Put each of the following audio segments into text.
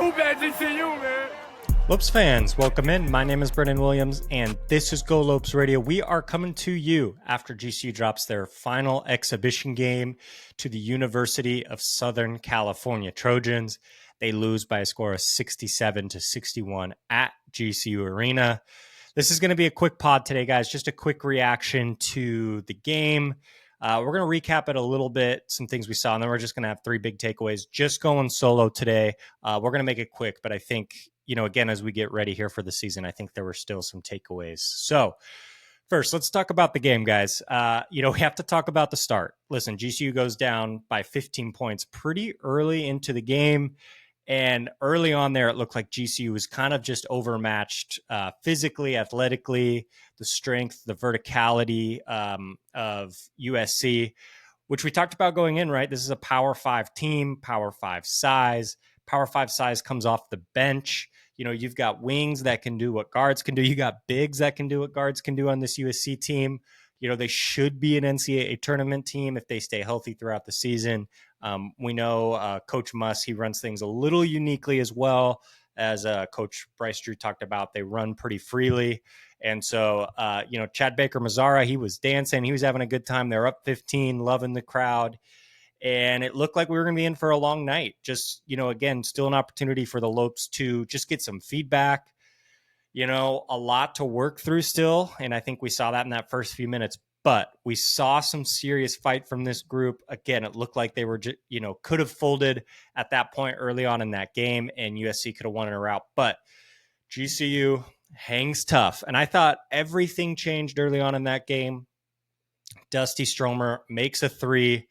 Too bad GCU, man. Lopes fans, welcome in. My name is Brennan Williams, and this is Go Lopes Radio. We are coming to you after GCU drops their final exhibition game to the University of Southern California Trojans. They lose by a score of 67-61 at GCU Arena. This is going to be a quick pod today, guys. Just a quick reaction to the game. We're going to recap it a little bit, some things we saw, and then we're just going to have three big takeaways. Just going solo today. We're going to make it quick, but I think, again, as we get ready here for the season, I think there were still some takeaways. So first, let's talk about the game, guys. We have to talk about the start. Listen, GCU goes down by 15 points pretty early into the game. And early on there, it looked like GCU was kind of just overmatched physically, athletically, the strength, the verticality of USC, which we talked about going in, right? This is a Power 5 team, Power 5 size. Power 5 size comes off the bench. You've got wings that can do what guards can do. You got bigs that can do what guards can do on this USC team. They should be an NCAA tournament team if they stay healthy throughout the season. We know Coach Muss, he runs things a little uniquely as well as Coach Bryce Drew talked about. They run pretty freely. And so, Chad Baker-Mazara, he was dancing. He was having a good time. They're up 15, loving the crowd. And it looked like we were going to be in for a long night. Just, again, still an opportunity for the Lopes to just get some feedback. A lot to work through still. And I think we saw that in that first few minutes. But we saw some serious fight from this group. Again, it looked like they were, could have folded at that point early on in that game, and USC could have won in a rout. But GCU hangs tough. And I thought everything changed early on in that game. Dusty Stromer makes a three.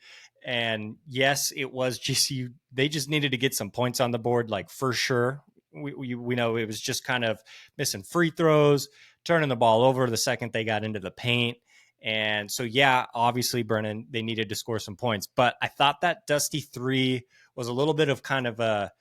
And yes, it was GCU. They just needed to get some points on the board, like for sure. We know it was just kind of missing free throws, turning the ball over the second they got into the paint. And so, yeah, obviously, Brennan, they needed to score some points. But I thought that Dusty three was a little bit of kind of a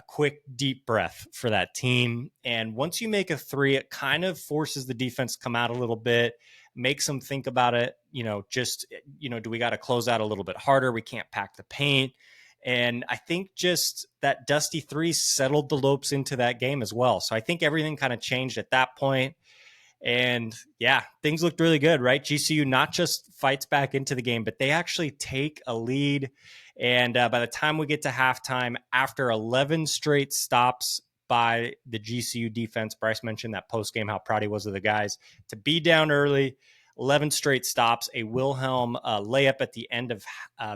quick, deep breath for that team. And once you make a three, it kind of forces the defense to come out a little bit, makes them think about it. Do we got to close out a little bit harder? We can't pack the paint. And I think just that Dusty three settled the Lopes into that game as well. So I think everything kind of changed at that point. And yeah, things looked really good, right? GCU not just fights back into the game, but they actually take a lead. And by the time we get to halftime, after 11 straight stops by the GCU defense, Bryce mentioned that post-game, how proud he was of the guys, to be down early, 11 straight stops, a Wilhelm layup at the end of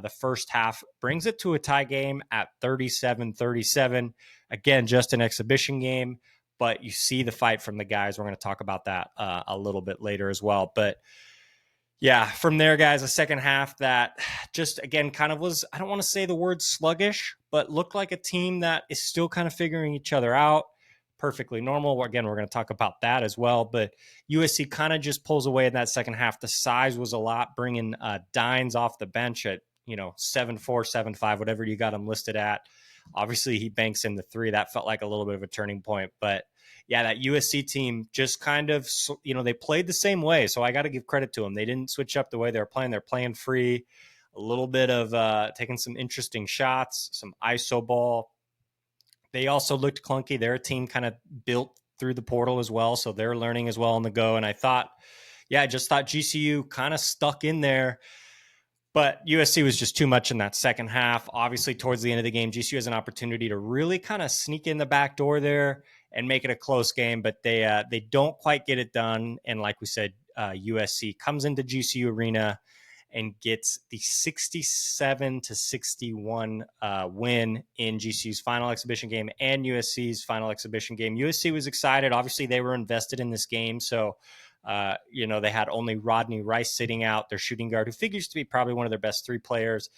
the first half brings it to a tie game at 37-37. Again, just an exhibition game. But you see the fight from the guys. We're going to talk about that a little bit later as well. But yeah, from there, guys, the second half that just, again, kind of was, I don't want to say the word sluggish, but looked like a team that is still kind of figuring each other out. Perfectly normal. Again, we're going to talk about that as well. But USC kind of just pulls away in that second half. The size was a lot, bringing Dines off the bench at, 7'4", 7'5", whatever you got him listed at. Obviously, he banks in the three. That felt like a little bit of a turning point. But yeah, that USC team just kind of, they played the same way. So I got to give credit to them. They didn't switch up the way they were playing. They're playing free, a little bit of taking some interesting shots, some ISO ball. They also looked clunky. They're a team kind of built through the portal as well. So they're learning as well on the go. And I just thought GCU kind of stuck in there. But USC was just too much in that second half. Obviously, towards the end of the game, GCU has an opportunity to really kind of sneak in the back door there and make it a close game, but they don't quite get it done. And like we said, USC comes into GCU Arena and gets the 67-61 win in GCU's final exhibition game and USC's final exhibition game. USC was excited. Obviously, they were invested in this game, so they had only Rodney Rice sitting out, their shooting guard, who figures to be probably one of their best three players.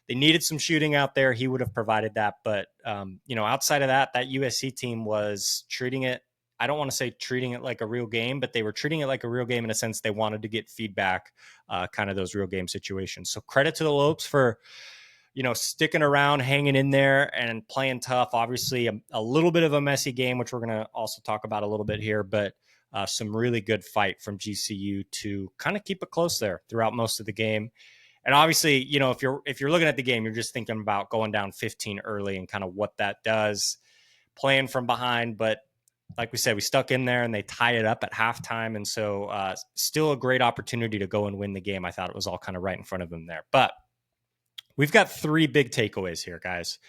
They needed some shooting out there. He would have provided that. But, outside of that USC team was treating it, I don't want to say treating it like a real game, but they were treating it like a real game in a sense. They wanted to get feedback, kind of those real game situations. So credit to the Lopes for, sticking around, hanging in there and playing tough. Obviously a little bit of a messy game, which we're going to also talk about a little bit here, but some really good fight from GCU to kind of keep it close there throughout most of the game. And obviously, if you're looking at the game, you're just thinking about going down 15 early and kind of what that does. playing from behind, but like we said, we stuck in there and they tied it up at halftime. And so still a great opportunity to go and win the game. I thought it was all kind of right in front of them there. But we've got 3 big takeaways here, guys.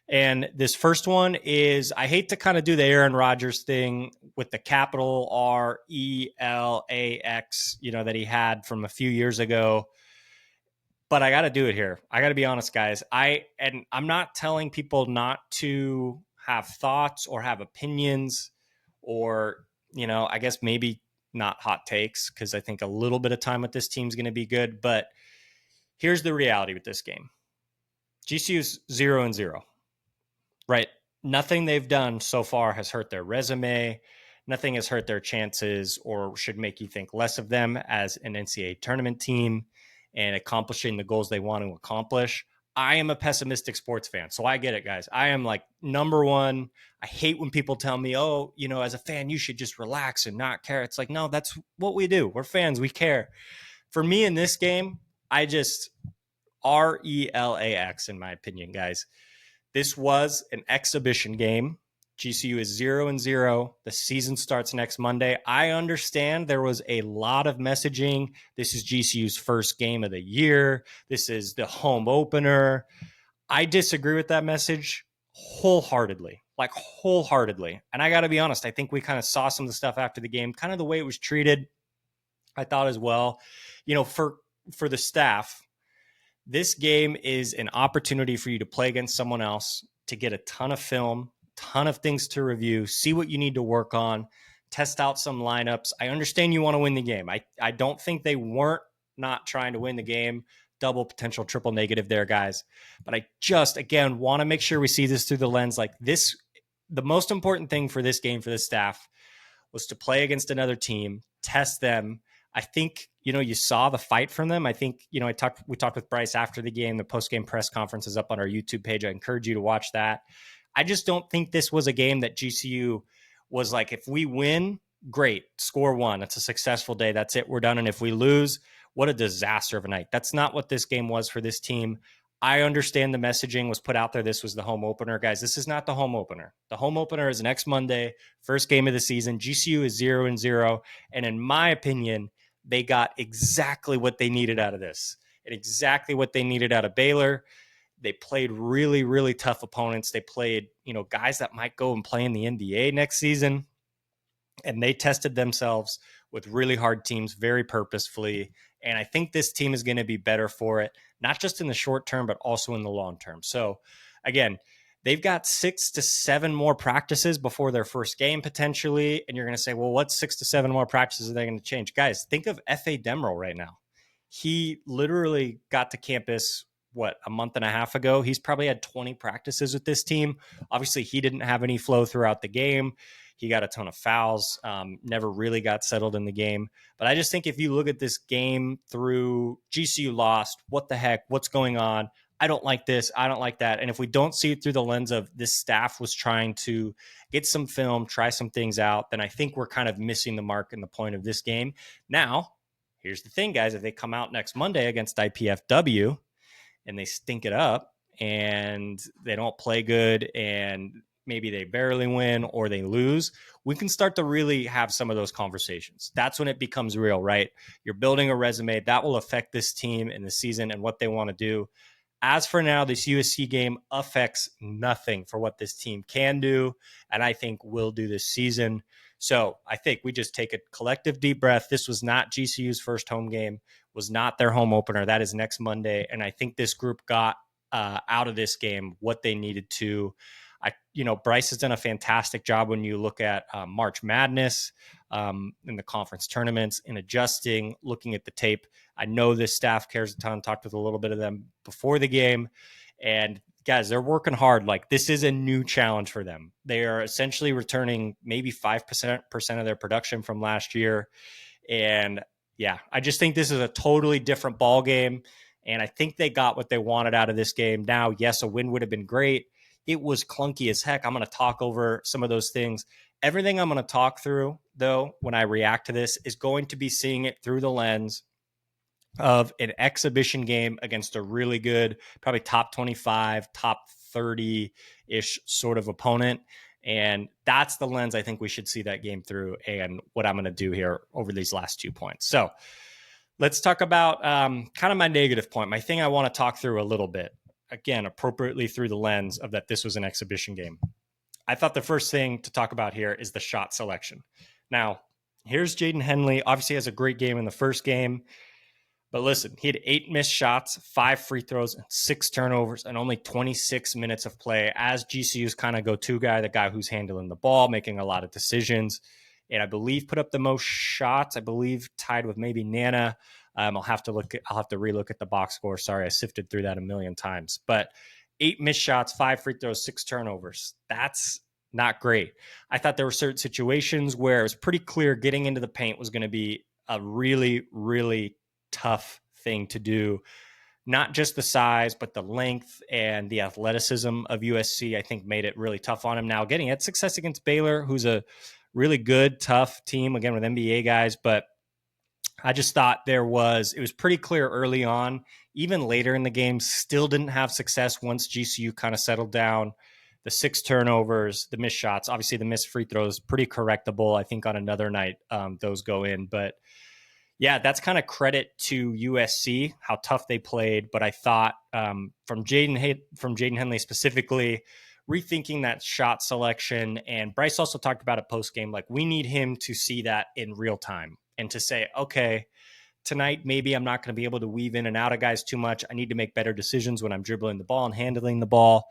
And this first one is, I hate to kind of do the Aaron Rodgers thing with the capital RELAX, that he had from a few years ago. But I got to do it here. I got to be honest, guys. I'm not telling people not to have thoughts or have opinions or, I guess maybe not hot takes, because I think a little bit of time with this team is going to be good. But here's the reality with this game. GCU's 0-0. Right. Nothing they've done so far has hurt their resume. Nothing has hurt their chances or should make you think less of them as an NCAA tournament team and accomplishing the goals they want to accomplish. I am a pessimistic sports fan, so I get it, guys. I am like, number one, I hate when people tell me, oh, as a fan, you should just relax and not care. It's like, no, that's what we do. We're fans. We care. For me in this game, I just RELAX, in my opinion, guys. This was an exhibition game. GCU is 0-0. The season starts next Monday. I understand there was a lot of messaging. This is GCU's first game of the year. This is the home opener. I disagree with that message wholeheartely. And I got to be honest, I think we kind of saw some of the stuff after the game, kind of the way it was treated, I thought as well. For the staff, this game is an opportunity for you to play against someone else, to get a ton of film, ton of things to review, see what you need to work on, test out some lineups. I understand you want to win the game. I don't think they weren't not trying to win the game. Double potential, triple negative there, guys. But I just, again, want to make sure we see this through the lens like this. The most important thing for this game for the staff was to play against another team, test them. I think, you saw the fight from them. I think, we talked with Bryce after the game. The post-game press conference is up on our YouTube page. I encourage you to watch that. I just don't think this was a game that GCU was like, if we win, great, score 1. It's a successful day. That's it. We're done. And if we lose, what a disaster of a night. That's not what this game was for this team. I understand the messaging was put out there. This was the home opener. Guys, this is not the home opener. The home opener is next Monday, first game of the season. GCU is 0-0. And in my opinion, they got exactly what they needed out of this and exactly what they needed out of Baylor. They played really, really tough opponents. They played, guys that might go and play in the NBA next season. And they tested themselves with really hard teams very purposefully. And I think this team is going to be better for it, not just in the short term, but also in the long term. So again, they've got 6 to 7 more practices before their first game potentially. And you're going to say, well, what 6 to 7 more practices are they going to change? Guys, think of F.A. Demerol right now. He literally got to campus, a month and a half ago. He's probably had 20 practices with this team. Obviously, he didn't have any flow throughout the game. He got a ton of fouls, never really got settled in the game. But I just think if you look at this game through GCU lost, what the heck, what's going on? I don't like this. I don't like that. And if we don't see it through the lens of this staff was trying to get some film, try some things out, then I think we're kind of missing the mark and the point of this game. Now, here's the thing, guys. If they come out next Monday against IPFW and they stink it up and they don't play good and maybe they barely win or they lose, we can start to really have some of those conversations. That's when it becomes real, right? You're building a resume that will affect this team in the season and what they want to do. As for now, this USC game affects nothing for what this team can do, and I think will do this season. So I think we just take a collective deep breath. This was not GCU's first home game, was not their home opener. That is next Monday, and I think this group got out of this game what they needed to. Bryce has done a fantastic job when you look at March Madness in the conference tournaments, in adjusting, looking at the tape. I know this staff cares a ton. Talked with a little bit of them before the game. And guys, they're working hard. Like, this is a new challenge for them. They are essentially returning maybe 5% of their production from last year. And yeah, I just think this is a totally different ball game. And I think they got what they wanted out of this game. Now, yes, a win would have been great. It was clunky as heck. I'm going to talk over some of those things. Everything I'm going to talk through, though, when I react to this is going to be seeing it through the lens of an exhibition game against a really good, probably top 25, top 30-ish sort of opponent. And that's the lens I think we should see that game through, and what I'm going to do here over these last 2 points. So let's talk about kind of my negative point, my thing I want to talk through a little bit, again, appropriately through the lens of that this was an exhibition game. I thought the first thing to talk about here is the shot selection. Now, here's Jaden Henley. Obviously has a great game in the first game. But listen, he had 8 missed shots, 5 free throws, and 6 turnovers, and only 26 minutes of play as GCU's kind of go-to guy, the guy who's handling the ball, making a lot of decisions. And I believe put up the most shots, I believe tied with maybe Nana. I'll have to relook at the box score. Sorry, I sifted through that a million times. But 8 missed shots, 5 free throws, 6 turnovers. That's not great. I thought there were certain situations where it was pretty clear getting into the paint was going to be a really, really tough thing to do. Not just the size, but the length and the athleticism of USC, I think, made it really tough on him. Now, getting at success against Baylor, who's a really good, tough team, again, with NBA guys, but I just thought it was pretty clear early on, even later in the game, still didn't have success once GCU kind of settled down. The 6 turnovers, the missed shots, obviously the missed free throws, pretty correctable. I think on another night, those go in, but yeah, that's kind of credit to USC, how tough they played. But I thought from Jaden Henley specifically, rethinking that shot selection. And Bryce also talked about it post game, like we need him to see that in real time and to say, okay, tonight maybe I'm not going to be able to weave in and out of guys too much. I need to make better decisions when I'm dribbling the ball and handling the ball.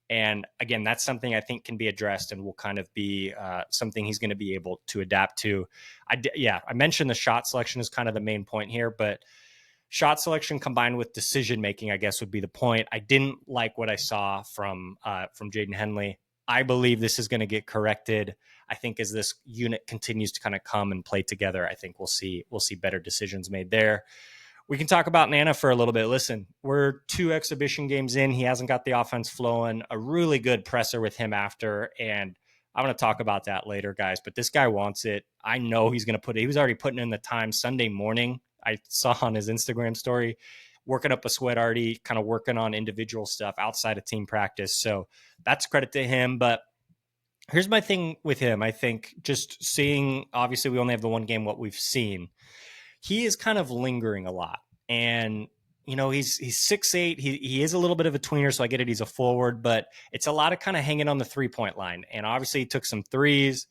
And again, that's something I think can be addressed and will kind of be something he's going to be able to adapt to. I mentioned the shot selection is kind of the main point here, but shot selection combined with decision making, I guess, would be the point. I didn't like what I saw from Jaden Henley. I believe this is going to get corrected. I think as this unit continues to kind of come and play together, I think we'll see better decisions made there. We can talk about Nana for a little bit. Listen, we're 2 exhibition games in. He hasn't got the offense flowing. A really good presser with him after, and I'm going to talk about that later, guys. But this guy wants it. I know he's going to put it. He was already putting in the time Sunday morning. I saw on his Instagram story, working up a sweat already, kind of working on individual stuff outside of team practice. So that's credit to him. But here's my thing with him. I think just seeing, obviously we only have the one game, what we've seen. He is kind of lingering a lot. And, he's 6'8". He is a little bit of a tweener, so I get it. He's a forward, but it's a lot of kind of hanging on the 3-point line. And obviously he took some threes,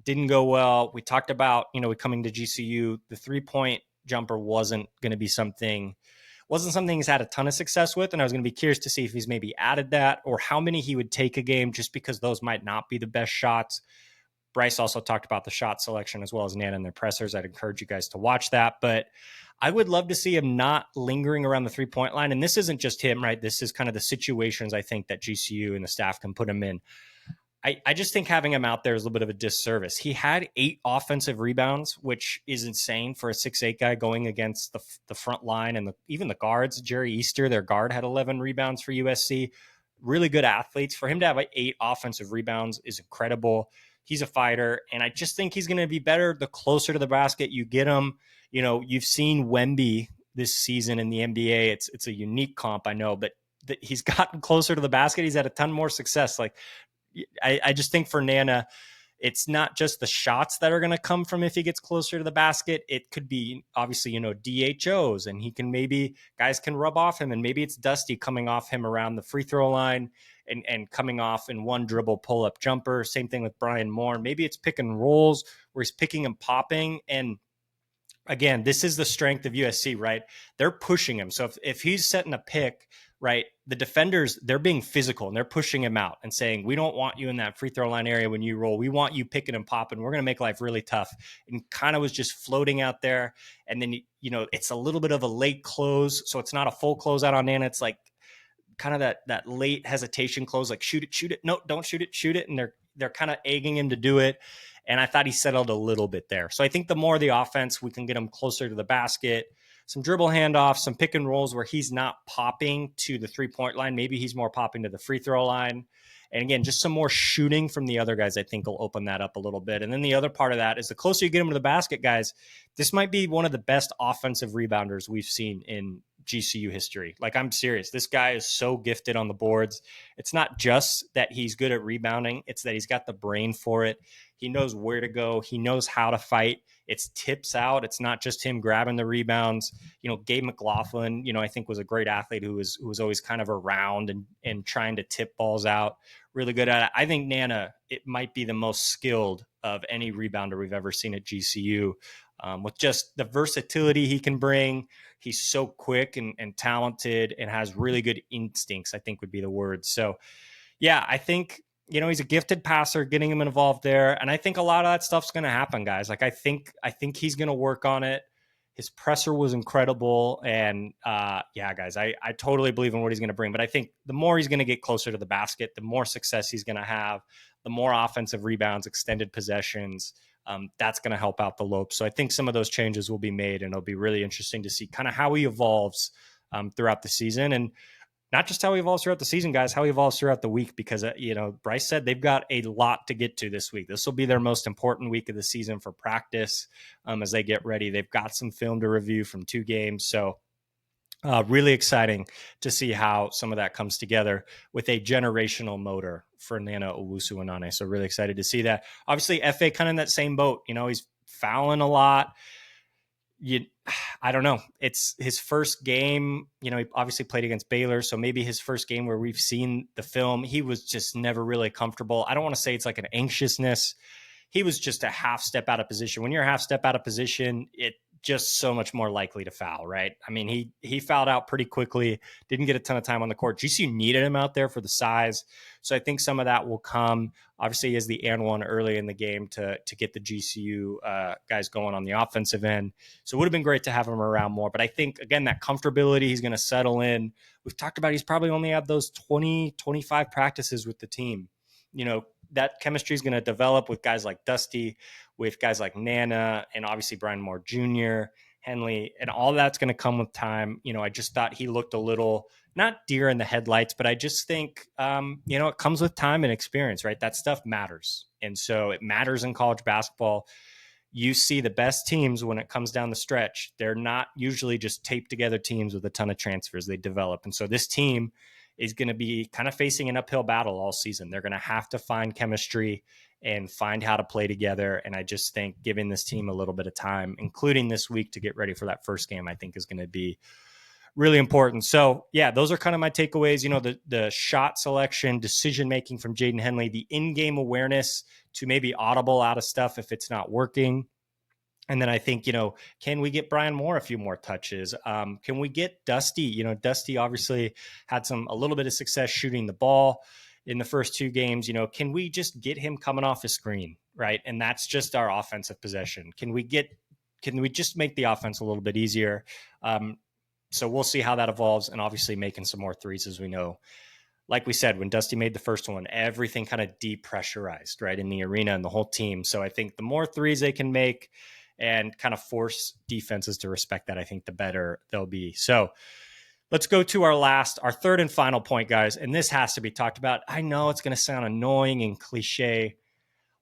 didn't go well. We talked about, coming to GCU, the 3-point jumper wasn't something he's had a ton of success with. And I was going to be curious to see if he's maybe added that or how many he would take a game, just because those might not be the best shots. Bryce also talked about the shot selection as well as Nana and their pressers. I'd encourage you guys to watch that. But I would love to see him not lingering around the 3-point line. And this isn't just him, right? This is kind of the situations I think that GCU and the staff can put him in. I just think having him out there is a little bit of a disservice. He had 8 offensive rebounds, which is insane for a 6'8" guy going against the front line and even the guards. Jerry Easter, their guard, had 11 rebounds for USC. Really good athletes. For him to have 8 offensive rebounds is incredible. He's a fighter, and I just think he's going to be better the closer to the basket you get him. You've seen Wemby this season in the NBA. It's a unique comp, I know, but he's gotten closer to the basket. He's had a ton more success. Like, I just think for Nana, it's not just the shots that are going to come from if he gets closer to the basket. It could be obviously, DHOs, and guys can rub off him, and maybe it's Dusty coming off him around the free throw line and coming off in one dribble pull-up jumper. Same thing with Brian Moore. Maybe it's pick and rolls where he's picking and popping. And again, this is the strength of USC, right? They're pushing him. So if he's setting a pick, right, the defenders, they're being physical and they're pushing him out and saying, we don't want you in that free throw line area when you roll. We want you picking and popping. We're going to make life really tough. And kind of was just floating out there. And then, it's a little bit of a late close. So it's not a full closeout on Nana. It's like kind of that late hesitation close, like shoot it. No, don't shoot it. And they're kind of egging him to do it. And I thought he settled a little bit there. So I think the more the offense, we can get him closer to the basket, some dribble handoffs, some pick and rolls where he's not popping to the 3-point line. Maybe he's more popping to the free throw line. And again, just some more shooting from the other guys, I think will open that up a little bit. And then the other part of that is the closer you get him to the basket, guys, this might be one of the best offensive rebounders we've seen in GCU history. Like, I'm serious. This guy is so gifted on the boards. It's not just that he's good at rebounding, it's that he's got the brain for it. He knows where to go. He knows how to fight. It's tips out. It's not just him grabbing the rebounds. Gabe McLaughlin, I think was a great athlete who was always kind of around and trying to tip balls out. Really good at it. I think Nana, it might be the most skilled of any rebounder we've ever seen at GCU. With just the versatility he can bring. He's so quick and talented and has really good instincts, I think would be the word. So, yeah, I think, he's a gifted passer, getting him involved there. And I think a lot of that stuff's going to happen, guys. Like, I think he's going to work on it. His presser was incredible. And yeah, guys, I totally believe in what he's going to bring. But I think the more he's going to get closer to the basket, the more success he's going to have, the more offensive rebounds, extended possessions. That's going to help out the Lopes. So I think some of those changes will be made, and it'll be really interesting to see kind of how he evolves throughout the season. And not just how he evolves throughout the season, guys, how he evolves throughout the week, because, Bryce said they've got a lot to get to this week. This will be their most important week of the season for practice as they get ready. They've got some film to review from 2 games. So really exciting to see how some of that comes together with a generational motor for Nana Owusu-Anane. So really excited to see that. Obviously, FA kind of in that same boat. He's fouling a lot. I don't know. It's his first game. He obviously played against Baylor, so maybe his first game where we've seen the film. He was just never really comfortable. I don't want to say it's like an anxiousness. He was just a half step out of position. When you're a half step out of position, it just so much more likely to foul, right? I mean, he fouled out pretty quickly, didn't get a ton of time on the court. GCU needed him out there for the size. So I think some of that will come. Obviously, he has the and one early in the game to get the GCU guys going on the offensive end. So it would have been great to have him around more. But I think, again, that comfortability, he's going to settle in. We've talked about he's probably only had those 20, 25 practices with the team. That chemistry is going to develop with guys like Dusty, with guys like Nana, and obviously Brian Moore Jr., Henley, and all that's going to come with time. I just thought he looked a little, not deer in the headlights, but I just think, it comes with time and experience, right? That stuff matters. And so it matters in college basketball. You see the best teams when it comes down the stretch. They're not usually just taped together teams with a ton of transfers. They develop. And so this team is going to be kind of facing an uphill battle all season. They're going to have to find chemistry and find how to play together. And I just think giving this team a little bit of time, including this week to get ready for that first game, I think is going to be really important. So yeah, those are kind of my takeaways. The shot selection, decision-making from Jaden Henley, the in-game awareness to maybe audible out of stuff if it's not working. And then I think, can we get Brian Moore a few more touches? Can we get Dusty? Dusty obviously had a little bit of success shooting the ball in the first 2 games. Can we just get him coming off the screen, right? And that's just our offensive possession. Can we just make the offense a little bit easier? So we'll see how that evolves, and obviously making some more threes, as we know. Like we said, when Dusty made the first one, everything kind of depressurized, right, in the arena and the whole team. So I think the more threes they can make and kind of force defenses to respect that, I think the better they'll be. So let's go to our third and final point, guys. And this has to be talked about. I know it's going to sound annoying and cliche.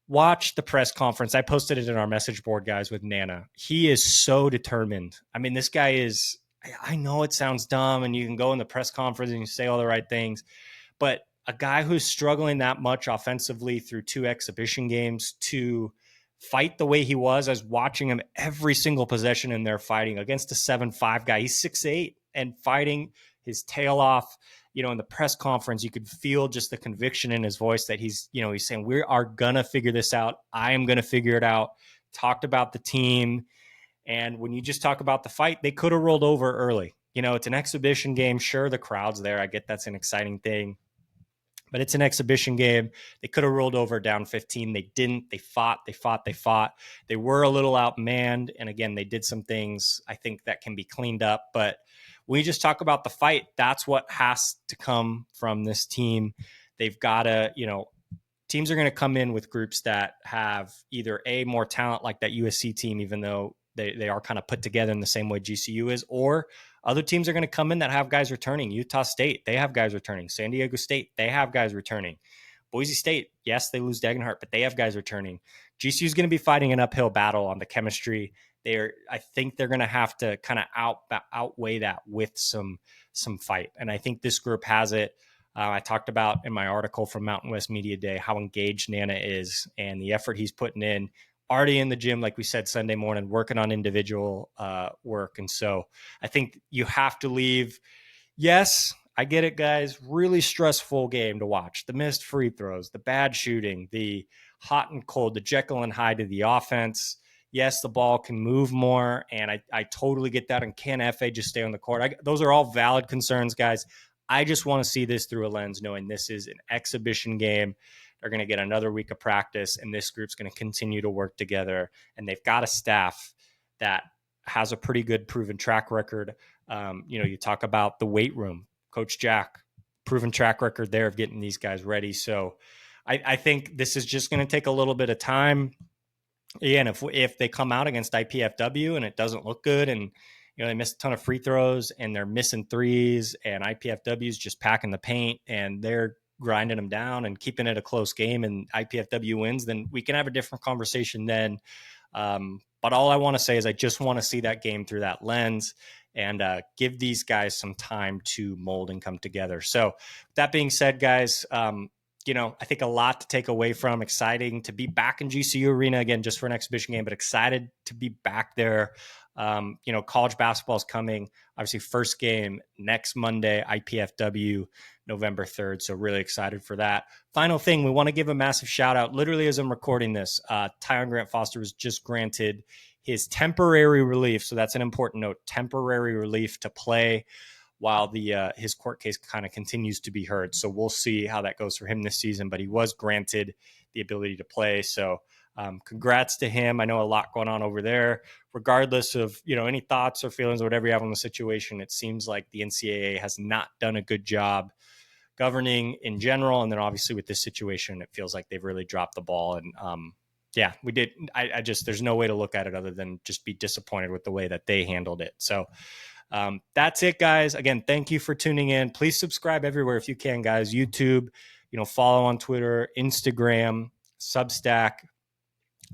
Watch the press conference. I posted it in our message board, guys, with Nana. He is so determined. I mean, this guy is, I know it sounds dumb and you can go in the press conference and you say all the right things, but a guy who's struggling that much offensively through 2 exhibition games to fight the way he was. I was watching him every single possession in there fighting against a 7'5" guy. He's 6'8" and fighting his tail off. In the press conference, you could feel just the conviction in his voice that he's saying, we are going to figure this out. I am going to figure it out. Talked about the team. And when you just talk about the fight, they could have rolled over early. It's an exhibition game. Sure, the crowd's there. I get that's an exciting thing. But it's an exhibition game. They could have rolled over down 15. They didn't. They fought. They were a little outmanned. And again, they did some things, I think, that can be cleaned up. But when you just talk about the fight, that's what has to come from this team. They've got to, teams are going to come in with groups that have either more talent like that USC team, even though they are kind of put together in the same way GCU is, or other teams are going to come in that have guys returning. Utah State, they have guys returning. San Diego State, they have guys returning. Boise State, yes, they lose Dagenhart, but they have guys returning. GCU is going to be fighting an uphill battle on the chemistry. I think they're going to have to kind of outweigh that with some fight. And I think this group has it. I talked about in my article from Mountain West Media Day how engaged Nana is and the effort he's putting in. Already in the gym, like we said, Sunday morning, working on individual work. And so I think you have to leave. Yes, I get it, guys. Really stressful game to watch. The missed free throws, the bad shooting, the hot and cold, the Jekyll and Hyde of the offense. Yes, the ball can move more, and I totally get that. And can FA just stay on the court? Those are all valid concerns, guys. I just want to see this through a lens, knowing this is an exhibition game. They're going to get another week of practice, and this group's going to continue to work together. And they've got a staff that has a pretty good proven track record. You talk about the weight room, Coach Jack, proven track record there of getting these guys ready. So I think this is just going to take a little bit of time. Again, if they come out against IPFW and it doesn't look good, and they miss a ton of free throws and they're missing threes, and IPFW is just packing the paint and they're grinding them down and keeping it a close game, and IPFW wins, then we can have a different conversation then. But all I want to say is I just want to see that game through that lens and give these guys some time to mold and come together. So that being said, guys, I think a lot to take away from. Exciting to be back in GCU Arena again, just for an exhibition game, but excited to be back there. College basketball is coming. Obviously, first game next Monday, IPFW, November 3rd. So really excited for that. Final thing, we want to give a massive shout out. Literally, as I'm recording this, Tyon Grant Foster was just granted his temporary relief. So that's an important note, temporary relief to play while his court case kind of continues to be heard. So we'll see how that goes for him this season, but he was granted the ability to play. So congrats to him. I know a lot going on over there. Regardless of, any thoughts or feelings or whatever you have on the situation, it seems like the NCAA has not done a good job governing in general. And then obviously with this situation, it feels like they've really dropped the ball. And we did. I just, there's no way to look at it other than just be disappointed with the way that they handled it. So that's it, guys. Again, thank you for tuning in. Please subscribe everywhere if you can, guys. YouTube, follow on Twitter, Instagram, Substack.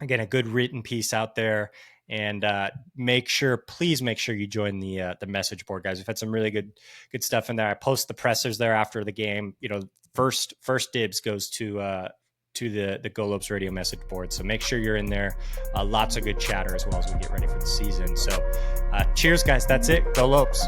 Again, a good written piece out there. And please make sure you join the message board, guys. We've had some really good stuff in there. I post the pressers there after the game. First dibs goes to the Go Lopes radio message board. So make sure you're in there. Lots of good chatter as well as we get ready for the season. So cheers, guys. That's it. Go Lopes.